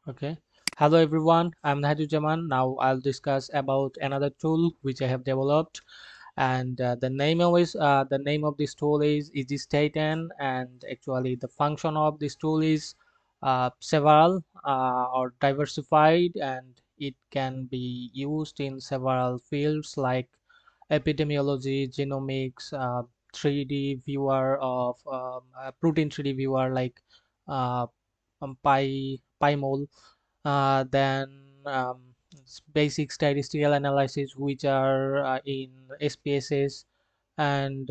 Okay. Hello everyone. I'm Jaman. Now I'll discuss about another tool which I have developed, and the name of this tool is EGStat-N, and actually the function of this tool is several or diversified, and it can be used in several fields like epidemiology, genomics, 3D viewer of protein 3D viewer like uh, PyMol, then basic statistical analysis which are in SPSS, and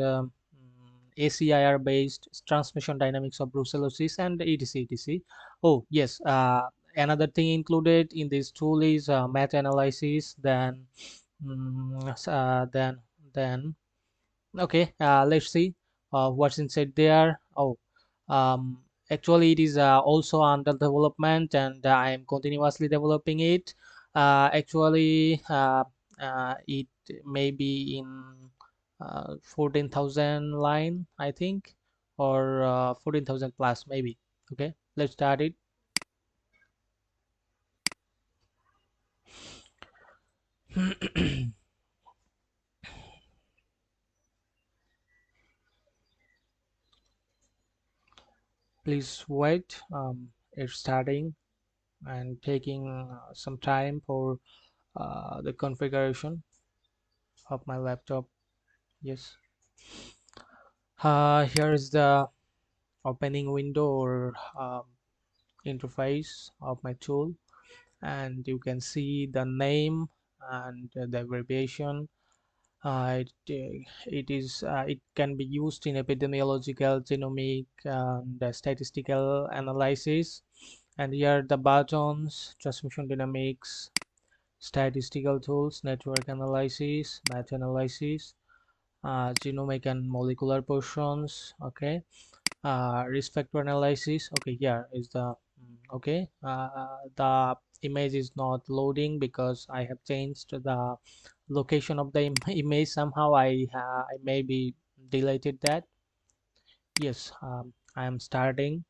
ACIR based transmission dynamics of brucellosis, and etc. Oh yes, another thing included in this tool is meta analysis, then then okay, let's see what's inside there. Oh, um, actually, it is also under development, and I am continuously developing it. It may be in 14,000 line, I think, or 14,000 plus, maybe. Okay, let's start it. Please wait. It's starting and taking some time for the configuration of my laptop. Yes, here is the opening window or interface of my tool, and you can see the name and the abbreviation. It can be used in epidemiological, genomic, and statistical analysis. And here the buttons: transmission dynamics, statistical tools, network analysis, meta analysis, genomic and molecular portions. Okay, risk factor analysis. Okay, here is the okay. The image is not loading because I have changed the location of the image. Somehow I maybe deleted that. Yes, I am starting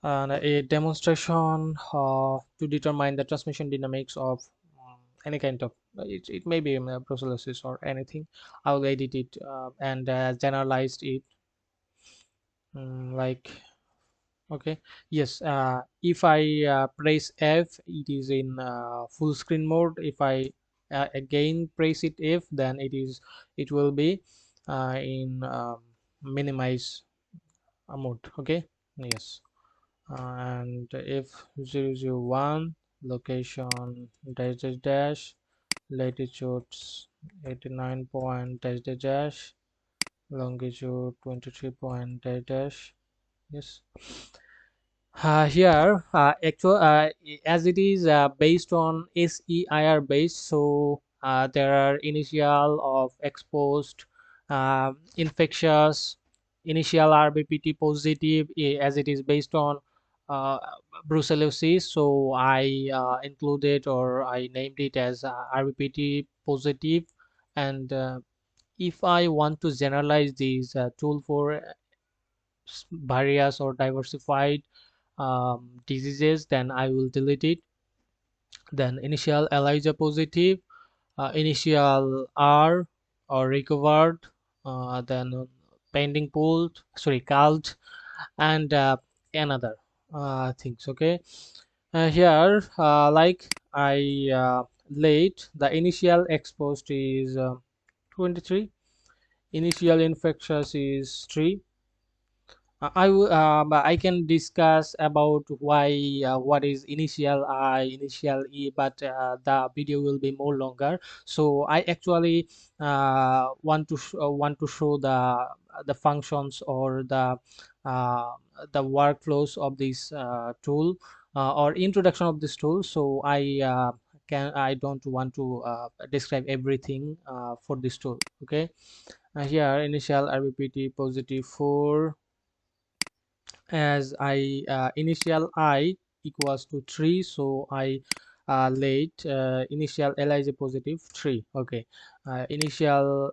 and a demonstration to determine the transmission dynamics of any kind of it may be processes or anything. I will edit it and generalized it, like okay. Yes, if I press F, it is in full screen mode. If I again press F, then it will be in minimize mode. Okay. Yes, and if 001 location dash dash dash latitudes 89 point dash dash dash longitude 23 point dash dash. Yes, here as it is based on SEIR base, so there are initial of exposed, infectious, initial RBPT positive, as it is based on uh, brucellosis, so I included or I named it as RBPT positive. And if I want to generalize this tool for various or diversified diseases, then I will delete it. Then initial ELISA positive, initial R or recovered, then pending pulled, sorry, called, and another things. Okay, here like I late the initial exposed is 23, initial infectious is 3. I can discuss about why what is initial I, initial E, but the video will be more longer. So I actually want to show the functions or uh, the workflows of this tool, or introduction of this tool. So I don't want to describe everything for this tool. Okay, here initial RBPT positive 4, as I initial I equals to 3, so I late initial LIJ positive 3. Okay, initial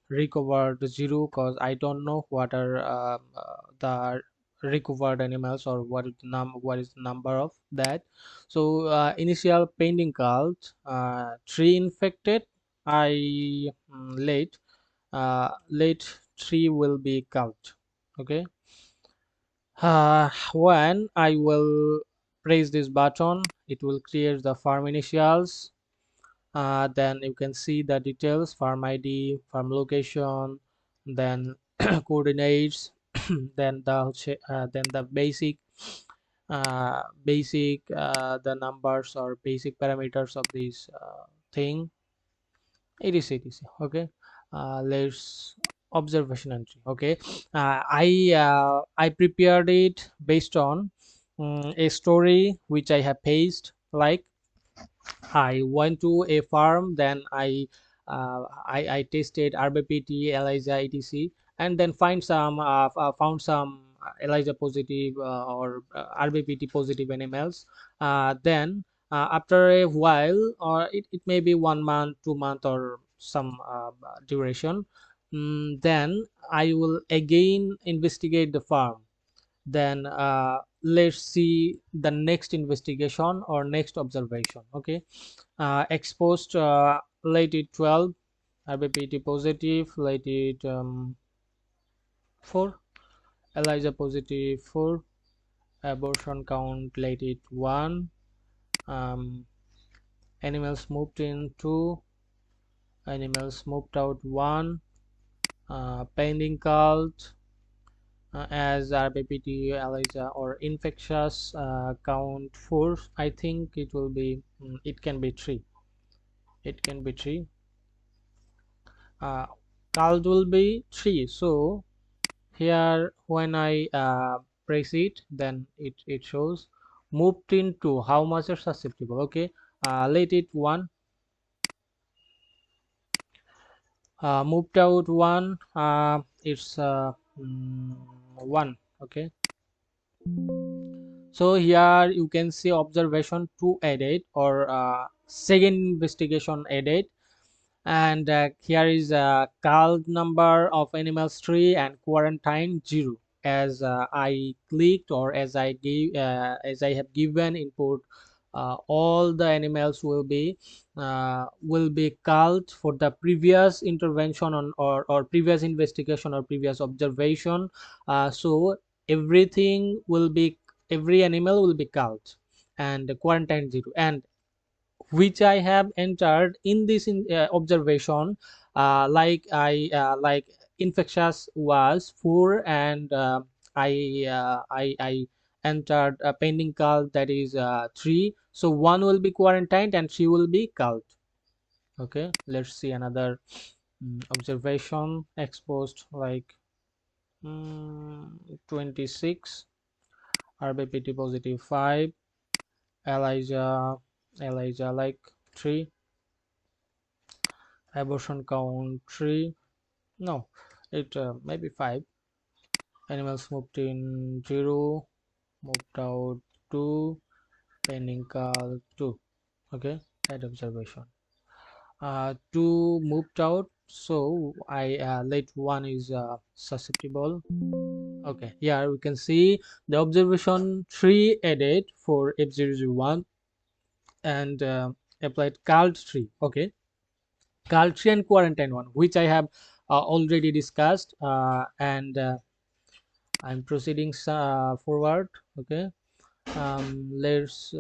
recovered 0 because I don't know what are the recovered animals, or what is the number of that. So initial pending count, 3 infected. I late 3 will be count. Okay. When I will press this button, it will create the farm initials. Then you can see the details: farm ID, farm location, then coordinates, then the the numbers or basic parameters of this thing. etc. Okay. Let's observation entry. Okay. I prepared it based on a story which I have faced. Like, I went to a farm, then I tested RBPT, ELISA, etc, and then found some ELISA positive or RBPT positive animals. Then after a while, or it may be 1 month, 2 month, or some duration, then I will again investigate the farm. Then let's see the next investigation or next observation. Okay. Exposed, late it 12, RBPT positive, late it 4, ELISA positive 4, abortion count late it 1, um, animals moved in 2, animals moved out 1, pending count as RBPT, ELISA, or infectious count 4. I think it will be it can be 3. It can be 3. Count will be 3. So here when I press it, then it shows moved into how much are susceptible. Okay. Let it 1, moved out 1, it's 1. Okay. So here you can see observation 2 added, or second investigation added. And here is a count number of animals 3 and quarantine 0. As I clicked, or as I gave, as I have given input, all the animals will be called for the previous intervention on, or previous investigation or previous observation. So everything will be, every animal will be called, and quarantine 0, and which I have entered in this observation. Like infectious was 4, and I entered a pending call, that is 3. So 1 will be quarantined and 3 will be called. Okay. Let's see another observation. Exposed, like 26, RBPT positive 5, Elijah like 3, abortion count 3. No, it maybe 5. Animals moved in 0, moved out 2, pending call 2. Okay. That observation. 2 moved out, so I let 1 is susceptible. Okay. Here we can see the observation 3 added for F001, and applied cult 3. Okay. Cult 3 and quarantine 1, which I have already discussed, and I'm proceeding forward. Okay. Let's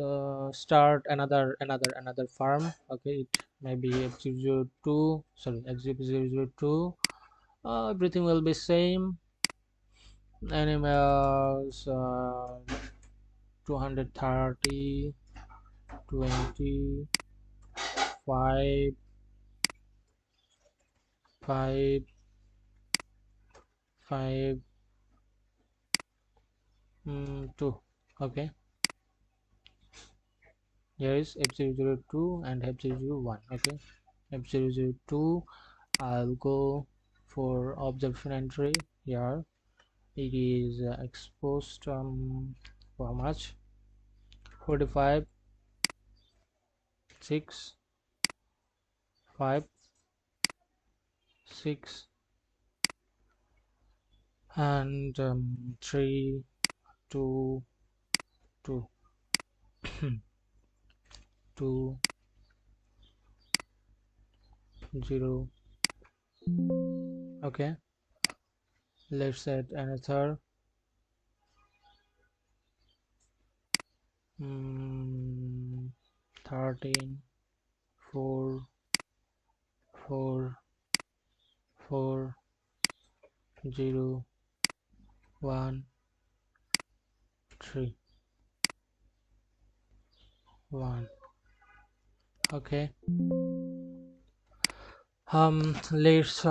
start another farm. Okay. It may be F002, sorry, F002. Everything will be same. Animals 230, 20, 5, 5, 5, 2. Okay. Here is F002 and F001. Okay. F002, I'll go for observation entry. Here it is exposed for how much? 45, 6, 5, 6, and 3, two two two 0. Okay, let's set another 13 4 4 4 0 1 3 1. Okay, let's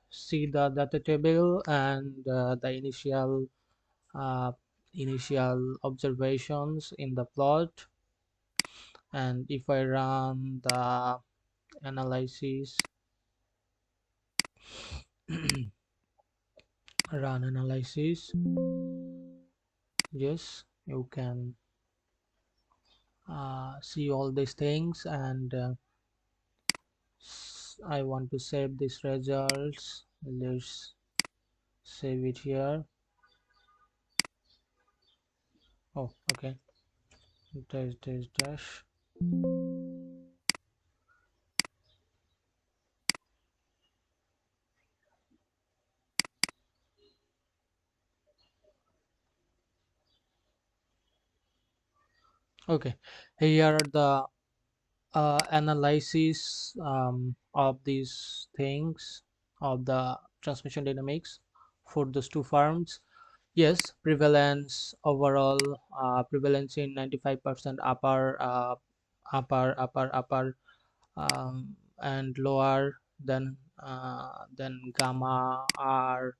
see the data table and the uh, initial observations in the plot. And if I run the analysis run analysis, yes, you can see all these things. And I want to save these results. Let's save it here. Oh, okay, dash. Okay, here are the analysis of these things of the transmission dynamics for those two farms. Yes, prevalence overall, prevalence in 95% upper, and lower than gamma r,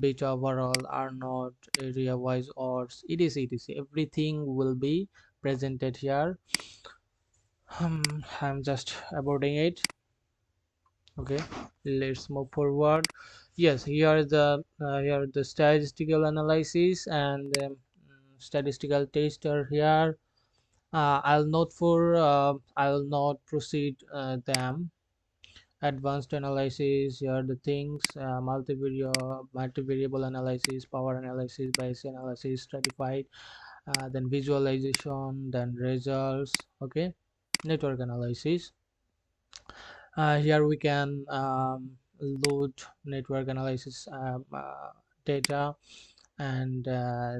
beta overall are not area wise, or etc. Everything will be presented here. I'm just aborting it. Okay, let's move forward. Yes, here are the statistical analysis and statistical tester here. I'll not proceed them. Advanced analysis, here are the things: multivariable analysis, power analysis, Bayes analysis, stratified, then visualization, then results. Okay, network analysis. Here we can load network analysis data, and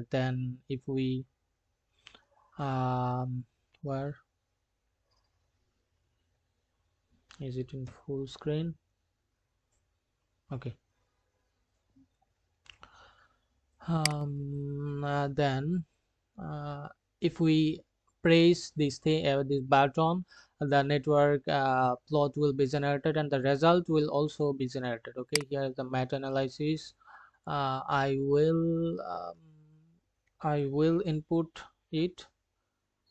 then if we where is it in full screen? Okay, then uh, if we press this button, the network plot will be generated and the result will also be generated. Okay, here is the meta analysis. I will input it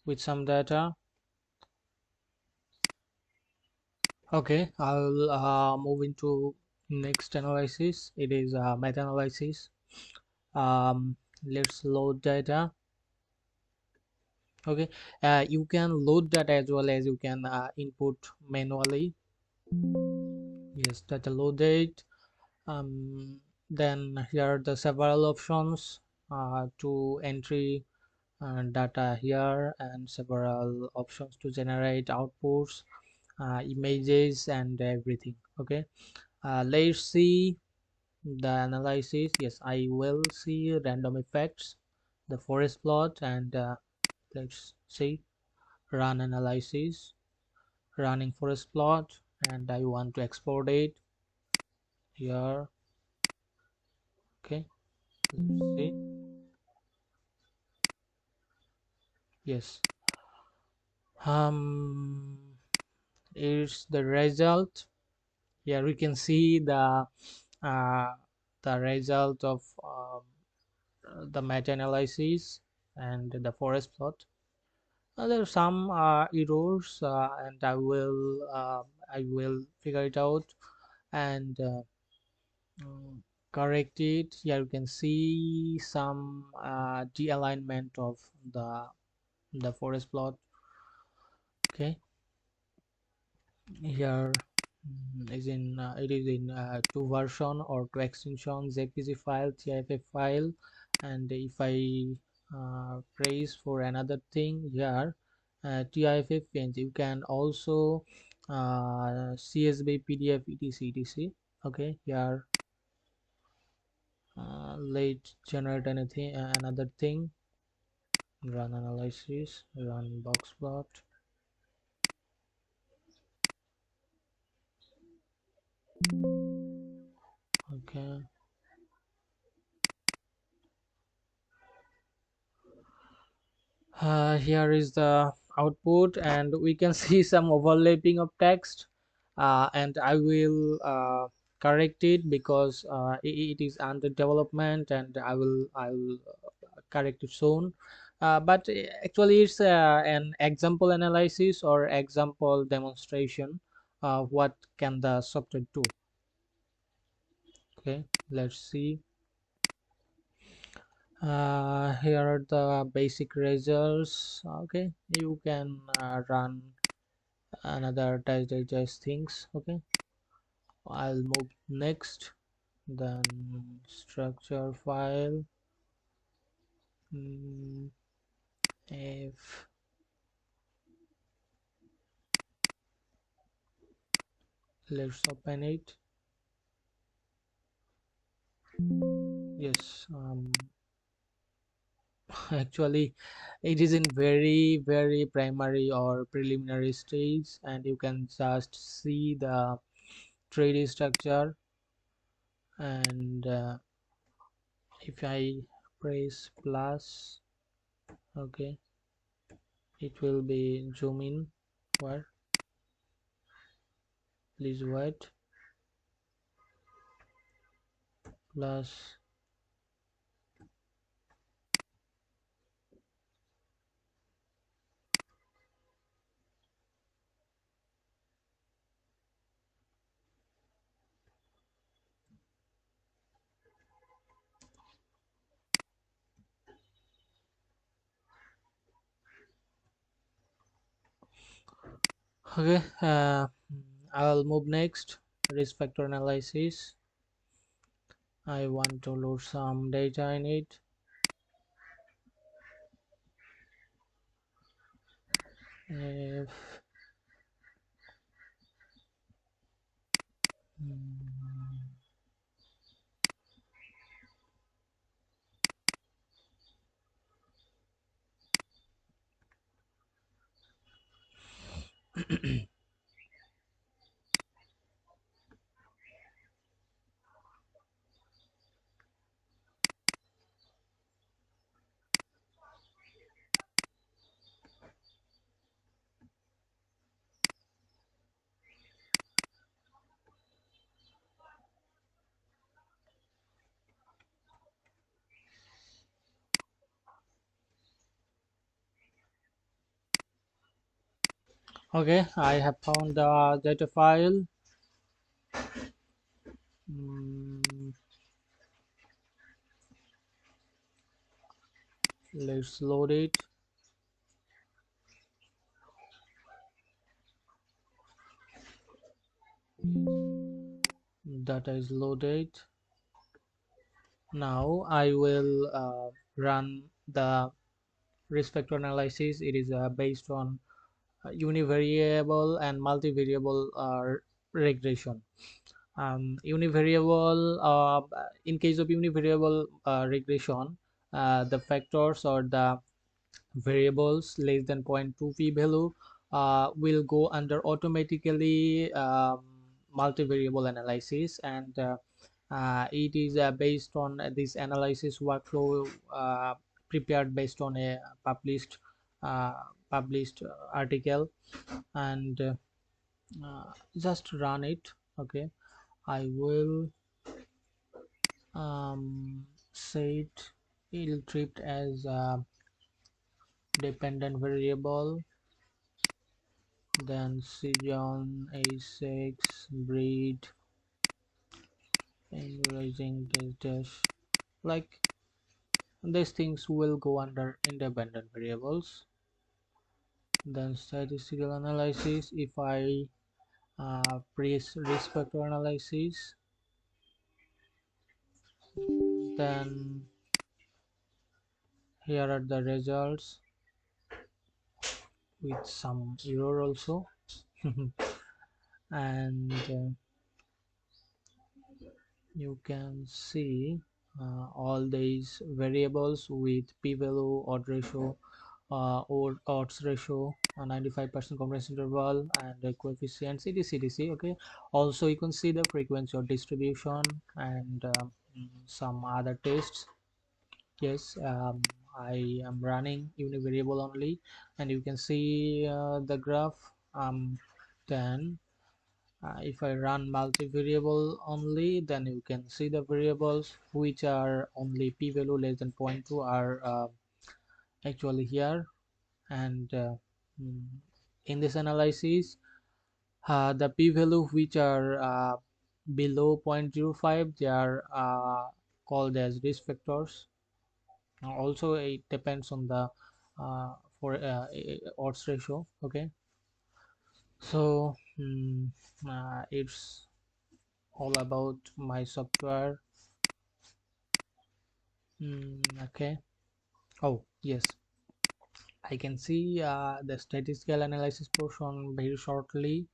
with some data. Okay, I'll move into next analysis. It is meta analysis. Let's load data. Okay, you can load data as well as you can input manually. Yes, data loaded. Then here are the several options to entry data here, and several options to generate outputs, images and everything. Okay, let's see the analysis. Yes, I will see random effects, the forest plot, and let's see run analysis, running forest plot, and I want to export it here. Okay, let's see. Yes, is the result. Here we can see uh, the result of the meta analysis and the forest plot. There are some errors, and I will figure it out and mm, correct it. Here you can see some de-alignment of the forest plot. Okay, here is in it is in two version or two extension: jpg file, TIFF file, And if I praise for another thing here, TIFF page, you can also CSV, PDF, etc. Okay, here let's generate anything, another thing. Run analysis, run box plot. Okay, here is the output, and we can see some overlapping of text, and I will correct it because it is under development, and I will correct it soon. But actually it's an example analysis or example demonstration. What can the software do? Okay, let's see. Here are the basic results. Okay, you can run another digest things. Okay, I'll move next. Then structure file. mm, if let's open it. Yes, actually it is in very primary or preliminary stage, and you can just see the 3D structure. And if I press plus, okay, it will be zoom in. Where, please wait. Plus, okay, I'll move next. Risk factor analysis. I want to load some data in it. If okay, I have found the data file. Mm, let's load it. Data is loaded. Now I will run the risk factor analysis. It is based on univariable and multivariable regression. Univariable, in case of univariable regression, the factors or the variables less than 0.2 p-value will go under automatically multivariable analysis, and it is based on this analysis workflow prepared based on a uh, published article. And just run it. Okay, I will set it treat as a dependent variable, then season, age, sex, breed, and raising dash, like these things will go under independent variables. Then statistical analysis. If I press risk factor analysis, then Here are the results with some error also. And you can see all these variables with p-value, odd ratio, or odds ratio, 95% confidence interval, and the coefficients, etc. Okay, also you can see the frequency of distribution and some other tests. Yes, I am running univariable only, and you can see the graph. Then if I run multivariable only, then you can see the variables which are only p-value less than 0.2 are actually here. And mm, in this analysis, the p-value which are below 0.05, they are called as risk factors. Also it depends on the for odds ratio. Okay, so it's all about my software. Okay. Oh yes, I can see the statistical analysis portion very shortly,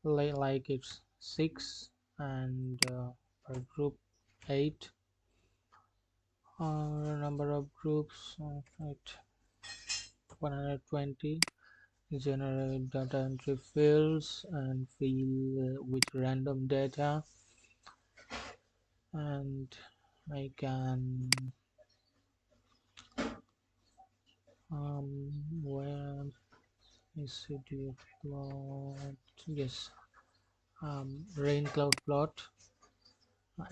like it's 6, and per group 8, number of groups at 120. Generate data entry fields and fill with random data, and I can where is it plot? Yes, rain cloud plot.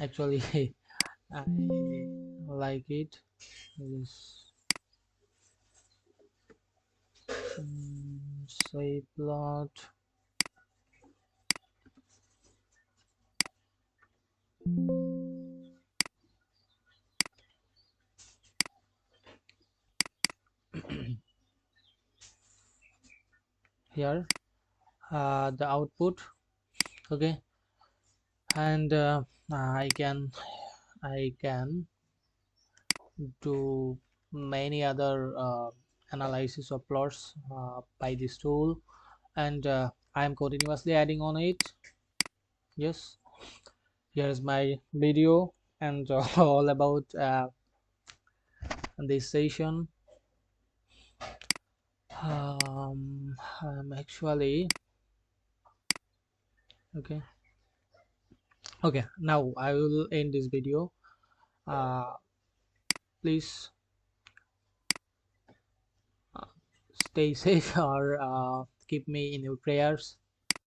Actually, I like it. Yes, say plot. Here, the output. Okay, and I can do many other analysis of plots by this tool, and I am continuously adding on it. Yes, here is my video, and all about this session. I'm actually okay. Okay, now I will end this video. Please stay safe or keep me in your prayers.